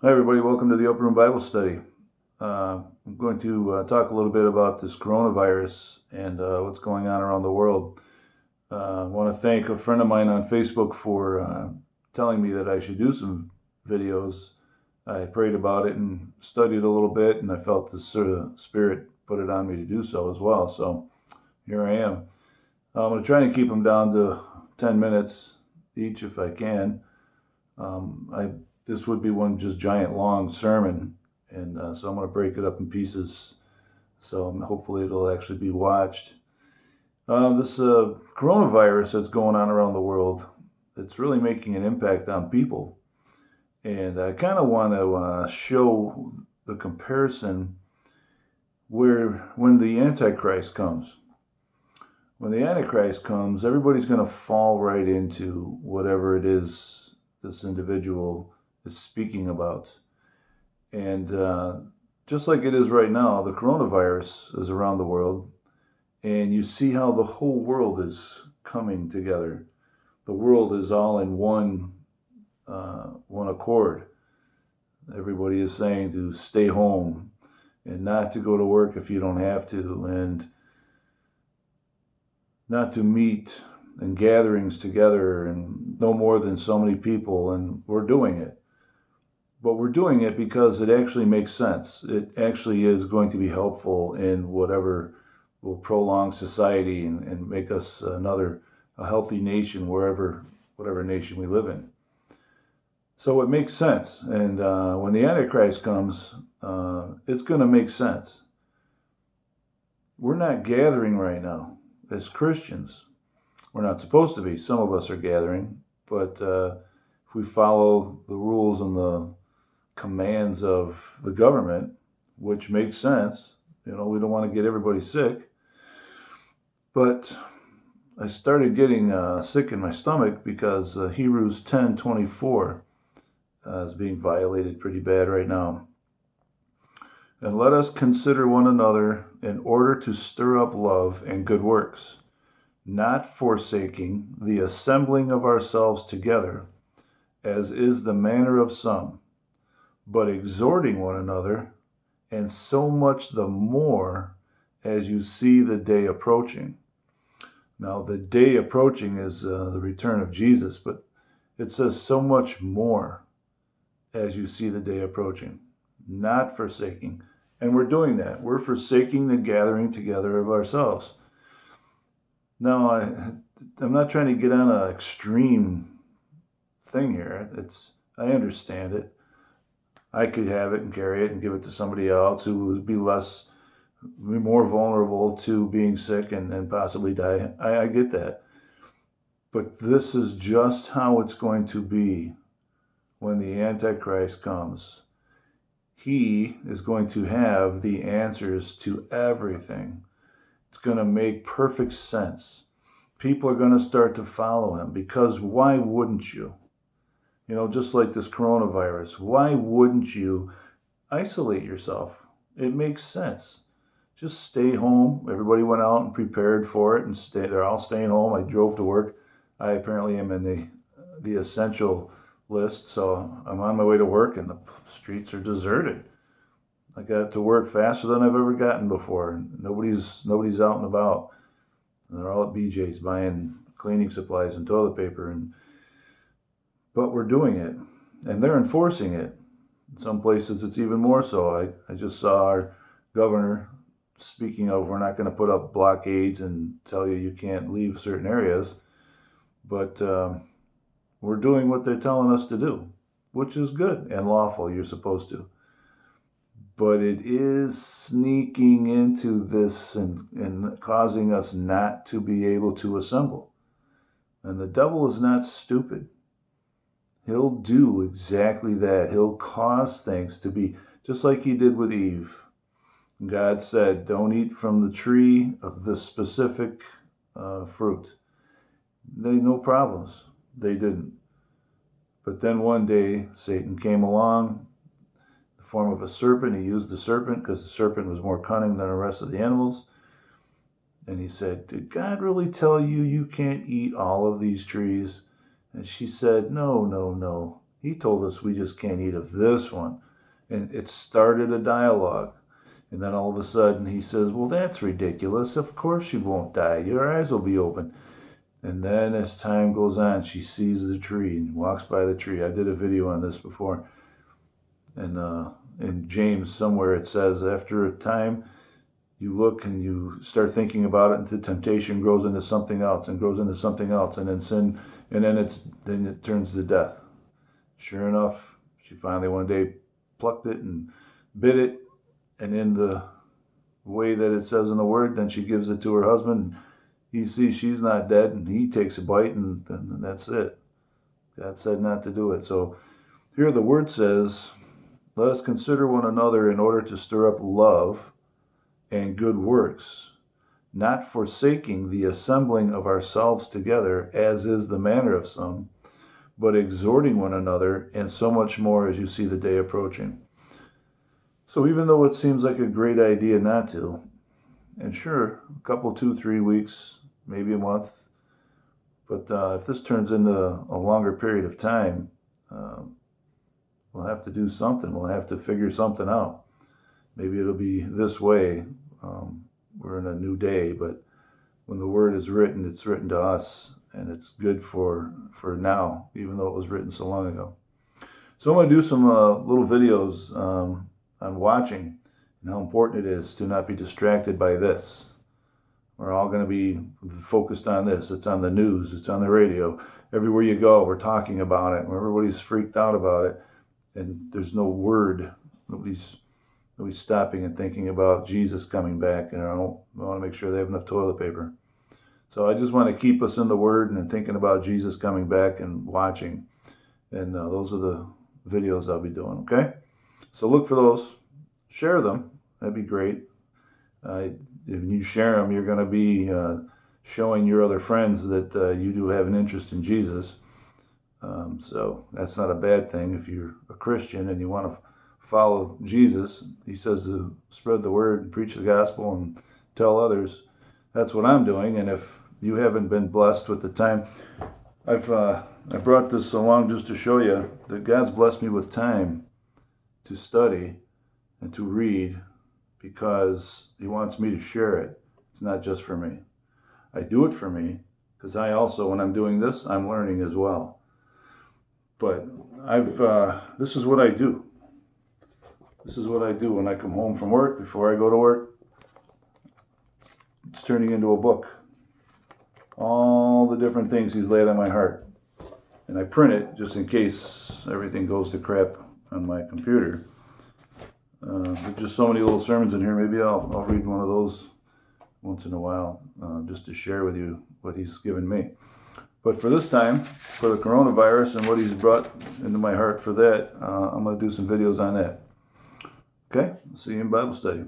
Hi, everybody. Welcome to the Open Room Bible Study. I'm going to talk a little bit about this coronavirus and what's going on around the world. I want to thank a friend of mine on Facebook for telling me that I should do some videos. I prayed about it and studied a little bit, and I felt the sort of spirit put it on me to do so as well. So here I am. I'm going to try and keep them down to 10 minutes each if I can. This would be one just giant long sermon, and so I'm going to break it up in pieces. So hopefully it'll actually be watched. This coronavirus that's going on around the world, it's really making an impact on people, and I kind of want to show the comparison where when the antichrist comes. When the antichrist comes, everybody's going to fall right into whatever it is this individual is speaking about. And just like it is right now, the coronavirus is around the world, and you see how the whole world is coming together. The world is all in one accord. Everybody is saying to stay home and not to go to work if you don't have to, and not to meet in gatherings together, and no more than so many people, and we're doing it. But we're doing it because it actually makes sense. It actually is going to be helpful in whatever will prolong society and make us a healthy nation whatever nation we live in. So it makes sense. And when the Antichrist comes, it's going to make sense. We're not gathering right now as Christians. We're not supposed to be. Some of us are gathering, but if we follow the rules and the commands of the government, which makes sense, we don't want to get everybody sick. But I started getting sick in my stomach because Hebrews 10:24 is being violated pretty bad right now. And let us consider one another in order to stir up love and good works, not forsaking the assembling of ourselves together, as is the manner of some, but exhorting one another, and so much the more as you see the day approaching. Now, the day approaching is the return of Jesus, but it says so much more as you see the day approaching, not forsaking. And we're doing that. We're forsaking the gathering together of ourselves. Now, I'm not trying to get on an extreme thing here. I understand it. I could have it and carry it and give it to somebody else who would be more vulnerable to being sick and possibly die. I get that. But this is just how it's going to be when the Antichrist comes. He is going to have the answers to everything. It's going to make perfect sense. People are going to start to follow him because why wouldn't you? Just like this coronavirus, why wouldn't you isolate yourself? It makes sense. Just stay home. Everybody went out and prepared for it, and they're all staying home. I drove to work. I apparently am in the essential list, so I'm on my way to work, and the streets are deserted. I got to work faster than I've ever gotten before. Nobody's out and about. And they're all at BJ's buying cleaning supplies and toilet paper, but we're doing it, and they're enforcing it. In some places, it's even more so. I just saw our governor speaking of, we're not going to put up blockades and tell you can't leave certain areas, but we're doing what they're telling us to do, which is good and lawful. You're supposed to. But it is sneaking into this and causing us not to be able to assemble. And the devil is not stupid. He'll do exactly that. He'll cause things to be just like he did with Eve. God said, don't eat from the tree of the specific fruit. No problems. They didn't. But then one day, Satan came along, in the form of a serpent. He used the serpent because the serpent was more cunning than the rest of the animals. And he said, did God really tell you you can't eat all of these trees? And she said, no, no, no. He told us we just can't eat of this one. And it started a dialogue. And then all of a sudden he says, well, that's ridiculous. Of course you won't die. Your eyes will be open. And then as time goes on, she sees the tree and walks by the tree. I did a video on this before. And in James, somewhere it says, after a time, you look and you start thinking about it, and the temptation grows into something else and grows into something else, and then sin, and then it turns to death. Sure enough, she finally one day plucked it and bit it, and in the way that it says in the word, then she gives it to her husband. He sees she's not dead, and he takes a bite, and then that's it. God said not to do it. So here the word says, let us consider one another in order to stir up love and good works, not forsaking the assembling of ourselves together, as is the manner of some, but exhorting one another, and so much more as you see the day approaching. So even though it seems like a great idea not to, and sure, a couple, 2-3 weeks, maybe a month, but if this turns into a longer period of time, we'll have to do something. We'll have to figure something out. Maybe it'll be this way. We're in a new day, but when the word is written, it's written to us, and it's good for now, even though it was written so long ago. So I'm going to do some little videos on watching and how important it is to not be distracted by this. We're all going to be focused on this. It's on the news. It's on the radio. Everywhere you go, we're talking about it. Everybody's freaked out about it. And there's no word. Nobody's stopping and thinking about Jesus coming back. And I want to make sure they have enough toilet paper. So I just want to keep us in the Word and thinking about Jesus coming back and watching. And those are the videos I'll be doing, okay? So look for those. Share them. That'd be great. If you share them, you're going to be showing your other friends that you do have an interest in Jesus. So that's not a bad thing if you're a Christian and you want to follow Jesus. He says to spread the word and preach the gospel and tell others. That's what I'm doing. And if you haven't been blessed with the time, I brought this along just to show you that God's blessed me with time to study and to read, because he wants me to share it. It's not just for me. I do it for me because I also, when I'm doing this, I'm learning as well. But this is what I do. This is what I do when I come home from work, before I go to work. It's turning into a book. All the different things he's laid on my heart. And I print it just in case everything goes to crap on my computer. There's just so many little sermons in here. Maybe I'll read one of those once in a while, just to share with you what he's given me. But for this time, for the coronavirus and what he's brought into my heart for that, I'm going to do some videos on that. Okay? See you in Bible study.